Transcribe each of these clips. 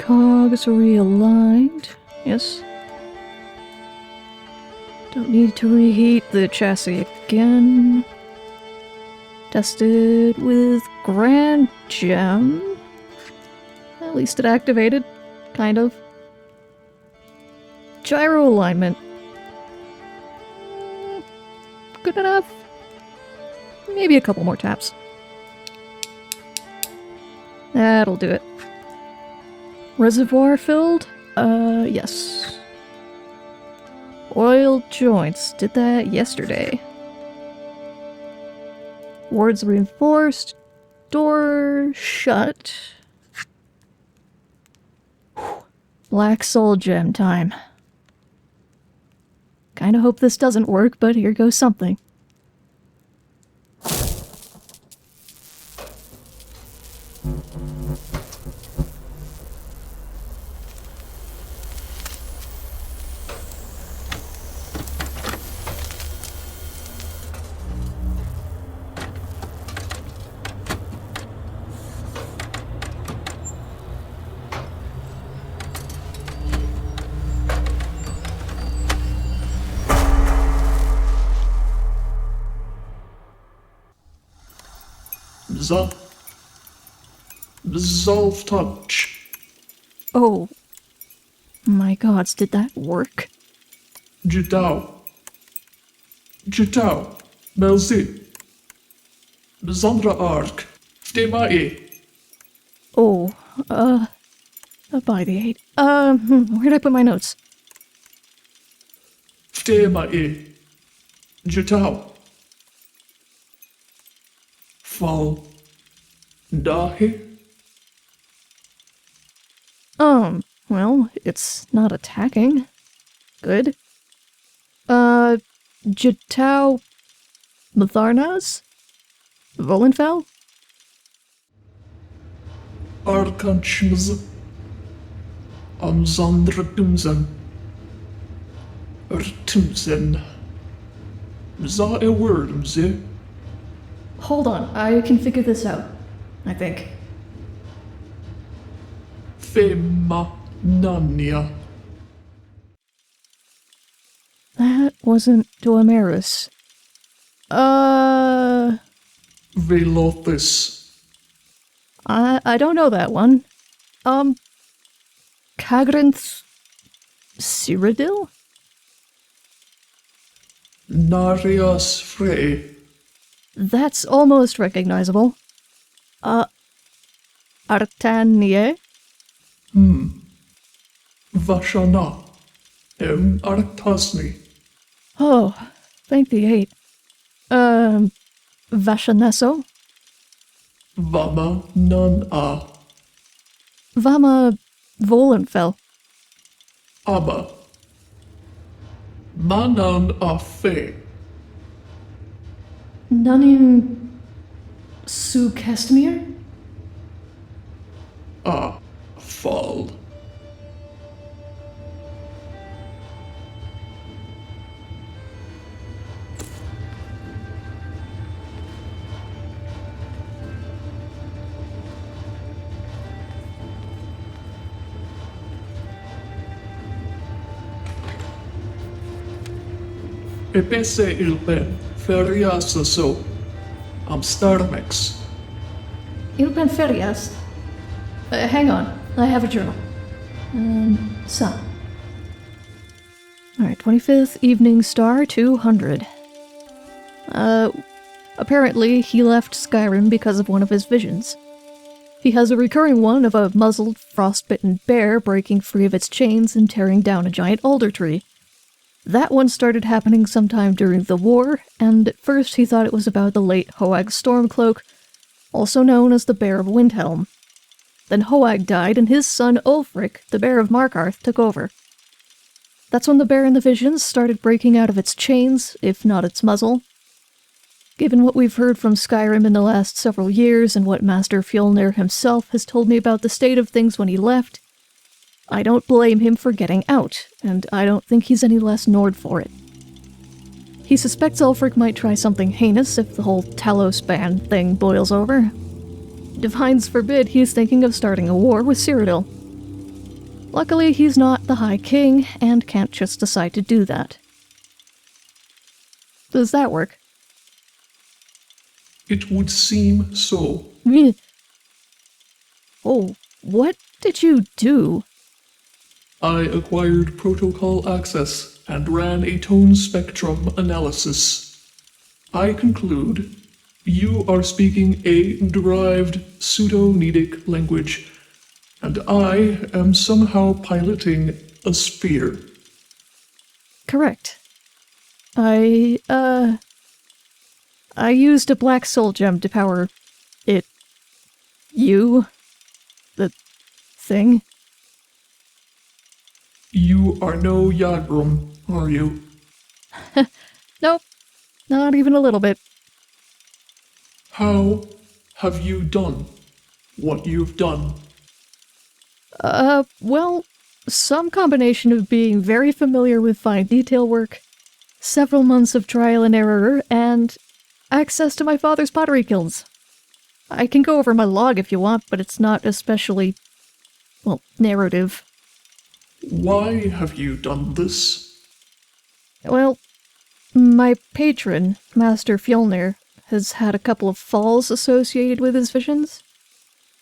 cogs realigned. Yes. Don't need to reheat the chassis again. Tested with Grand Gem. At least it activated. Kind of. Gyro alignment. Good enough. Maybe a couple more taps. That'll do it. Reservoir filled? Yes. Oil joints. Did that yesterday. Wards reinforced. Door shut. Black soul gem time. Kinda hope this doesn't work, but here goes something. Resolve touch. Oh. My gods, did that work? Jutao. Merci. Besondere Arc. Themae. Oh, by the 8. Where'd I put my notes? Themae. Jutao. Fall. Dahi. Well, it's not attacking. Good. Jitao Matharnas? Volenfell? Archanic. Amzandretumsen. Ertumsen. Is that a word, mze? Hold on, I can figure this out. I think. Fema Nania. That wasn't Dwemer. Velothis. I don't know that one. Kagrinth Cyrodiil? Narias Frey. That's almost recognizable. Artanier? Vashana. Artasni. Oh, thank the 8. Vashanesso? Vama nan a. Vama Volenfell. Abba. Manan a fe. Nunin Su Kestemir? A. Fall. Epese ilpen ferias so. Amstarmex. Ilpen Ferias. Hang on, I have a journal. Sun. Alright, 25th Evening Star 200. Apparently he left Skyrim because of one of his visions. He has a recurring one of a muzzled, frostbitten bear breaking free of its chains and tearing down a giant alder tree. That one started happening sometime during the war, and at first he thought it was about the late Hoag Stormcloak, also known as the Bear of Windhelm. Then Hoag died, and his son Ulfric, the Bear of Markarth, took over. That's when the bear in the visions started breaking out of its chains, if not its muzzle. Given what we've heard from Skyrim in the last several years, and what Master Fjolnir himself has told me about the state of things when he left, I don't blame him for getting out, and I don't think he's any less Nord for it. He suspects Ulfric might try something heinous if the whole Talos ban thing boils over. Divines forbid he's thinking of starting a war with Cyrodiil. Luckily, he's not the High King and can't just decide to do that. Does that work? It would seem so. Meh. Oh, what did you do? I acquired protocol access and ran a tone spectrum analysis. I conclude you are speaking a derived pseudo-Nedic language, and I am somehow piloting a sphere. Correct. I used a black soul gem to power it. You? The thing? You are no Yagrum, are you? Nope. Not even a little bit. How have you done what you've done? Well, some combination of being very familiar with fine detail work, several months of trial and error, and access to my father's pottery kilns. I can go over my log if you want, but it's not especially, well, narrative. Why have you done this? Well, my patron, Master Fjolnir, has had a couple of falls associated with his visions.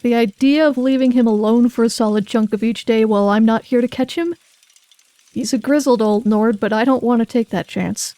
The idea of leaving him alone for a solid chunk of each day while I'm not here to catch him? He's a grizzled old Nord, but I don't want to take that chance.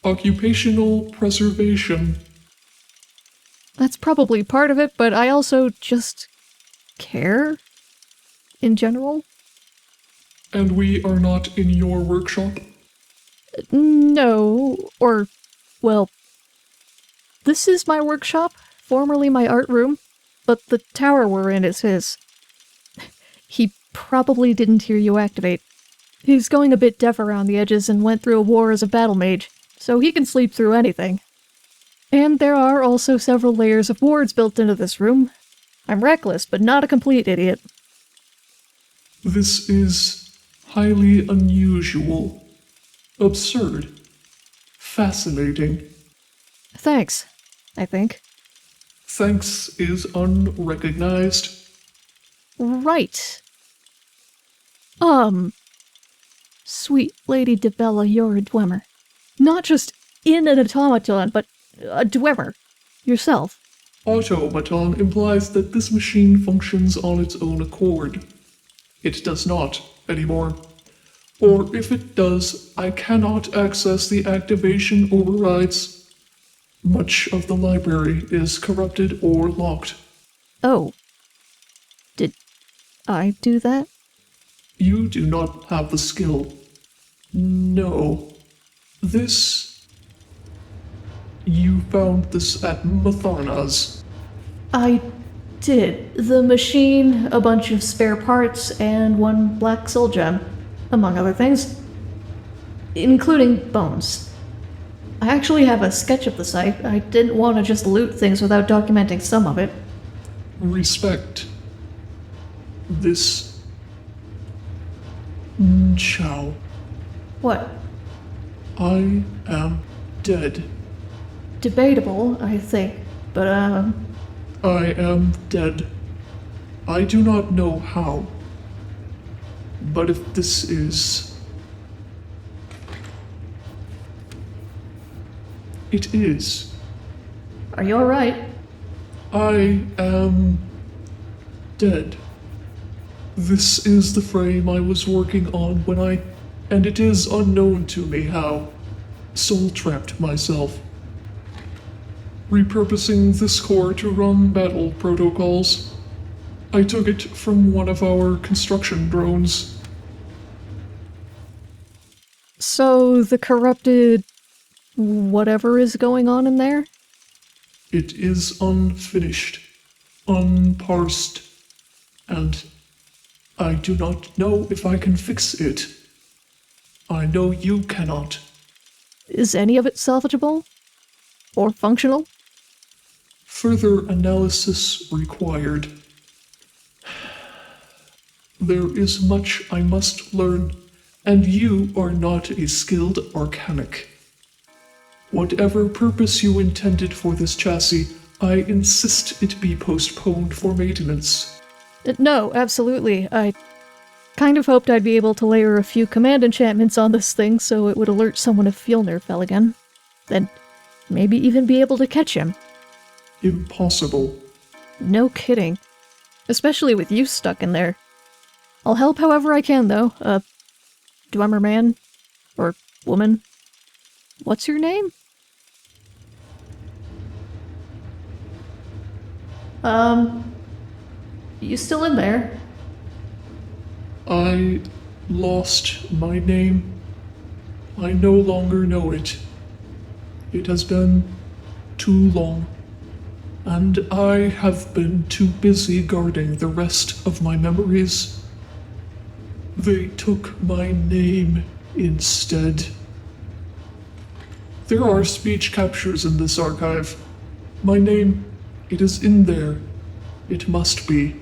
Occupational preservation. That's probably part of it, but I also just care in general. And we are not in your workshop? No, or, well, this is my workshop, formerly my art room, but the tower we're in is his. He probably didn't hear you activate. He's going a bit deaf around the edges and went through a war as a battle mage, so he can sleep through anything. And there are also several layers of wards built into this room. I'm reckless, but not a complete idiot. This is highly unusual, absurd, fascinating. Thanks, I think. Thanks is unrecognized. Right. Sweet Lady Debella, you're a Dwemer. Not just in an automaton, but a Dwemer. Yourself. Automaton implies that this machine functions on its own accord. It does not anymore. Or if it does, I cannot access the activation overrides. Much of the library is corrupted or locked. Oh. Did I do that? You do not have the skill. No. This... You found this at Matharna's. I did. The machine, a bunch of spare parts, and one black soul gem, among other things. Including bones. I actually have a sketch of the site. I didn't want to just loot things without documenting some of it. Respect. This... Chow. What? I am dead. Debatable, I think, but I am dead. I do not know how. But if this is... It is. Are you alright? I am... dead. This is the frame I was working on when I... And it is unknown to me how... soul-trapped myself. Repurposing this core to run battle protocols. I took it from one of our construction drones. So the corrupted... whatever is going on in there? It is unfinished, unparsed, and I do not know if I can fix it. I know you cannot. Is any of it salvageable? Or functional? Further analysis required. There is much I must learn, and you are not a skilled Archanic. Whatever purpose you intended for this chassis, I insist it be postponed for maintenance. No, absolutely. Kind of hoped I'd be able to layer a few command enchantments on this thing so it would alert someone if Fjolnir fell again. Then maybe even be able to catch him. Impossible. No kidding. Especially with you stuck in there. I'll help however I can, though. Dwemer man? Or woman? What's your name? You still in there? I lost my name. I no longer know it. It has been too long, and I have been too busy guarding the rest of my memories. They took my name instead. There are speech captures in this archive. My name, it is in there. It must be.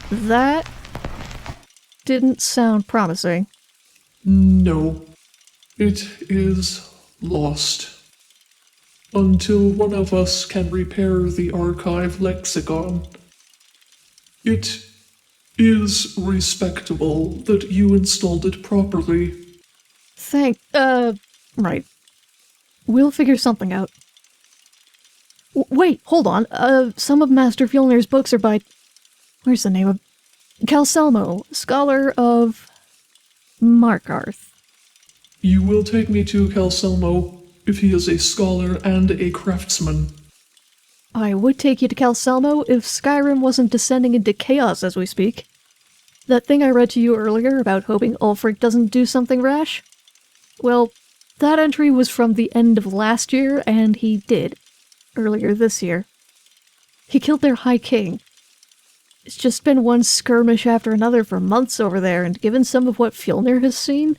That didn't sound promising. No, it is lost. Until one of us can repair the archive lexicon. It is respectable that you installed it properly. Right. We'll figure something out. Wait, hold on. Some of Master Fjolnir's books are by... Where's the name of... Calselmo, scholar of... Markarth. You will take me to Calselmo if he is a scholar and a craftsman. I would take you to Calselmo if Skyrim wasn't descending into chaos as we speak. That thing I read to you earlier about hoping Ulfric doesn't do something rash? Well, that entry was from the end of last year, and he did. Earlier this year. He killed their High King. It's just been one skirmish after another for months over there, and given some of what Fjolnir has seen...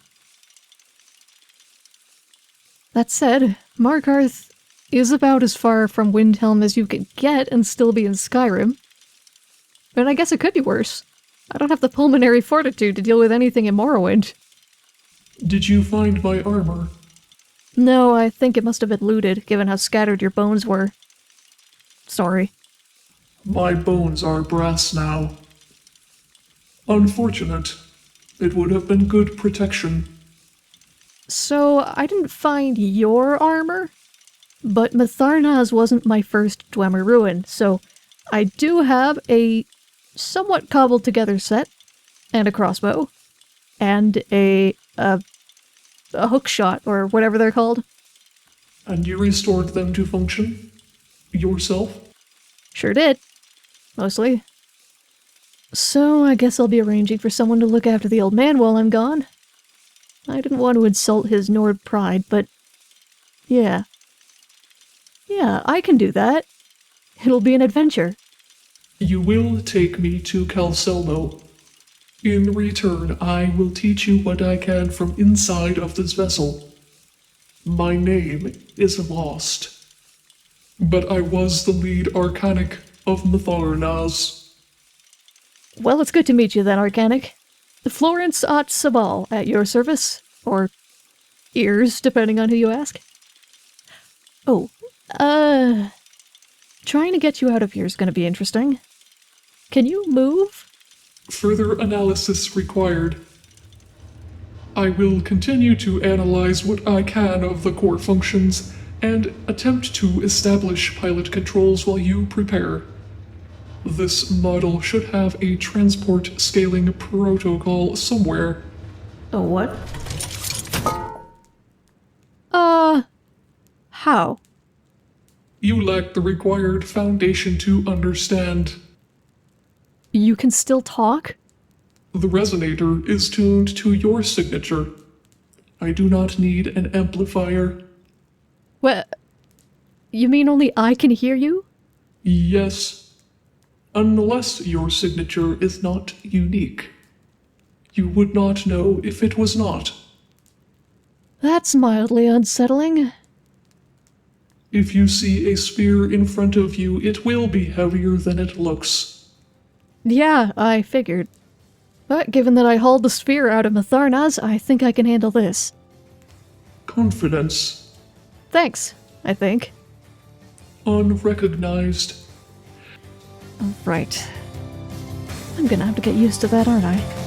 That said, Markarth is about as far from Windhelm as you could get and still be in Skyrim. And I guess it could be worse. I don't have the pulmonary fortitude to deal with anything in Morrowind. Did you find my armor? No, I think it must have been looted, given how scattered your bones were. Sorry. My bones are brass now. Unfortunate. It would have been good protection. So, I didn't find your armor, but Mitharnaz wasn't my first Dwemer ruin, so I do have a somewhat cobbled together set, and a crossbow, and a hookshot, or whatever they're called. And you restored them to function? Yourself? Sure did. Mostly. So, I guess I'll be arranging for someone to look after the old man while I'm gone. I didn't want to insult his Nord pride, but... Yeah. Yeah, I can do that. It'll be an adventure. You will take me to Calselmo. In return, I will teach you what I can from inside of this vessel. My name is lost. But I was the lead Archanic of Mitharnaz. Well, it's good to meet you then, Archanic. Florence at-Sabal, at your service. Or ears, depending on who you ask. Oh, trying to get you out of here is going to be interesting. Can you move? Further analysis required. I will continue to analyze what I can of the core functions and attempt to establish pilot controls while you prepare. This model should have a transport scaling protocol somewhere. A what? How? You lack the required foundation to understand. You can still talk? The resonator is tuned to your signature. I do not need an amplifier. What? You mean only I can hear you? Yes. Unless your signature is not unique. You would not know if it was not. That's mildly unsettling. If you see a spear in front of you, it will be heavier than it looks. Yeah, I figured. But given that I hauled the spear out of Mitharnaz, I think I can handle this. Confidence. Thanks, I think. Unrecognized. Right. I'm gonna have to get used to that, aren't I?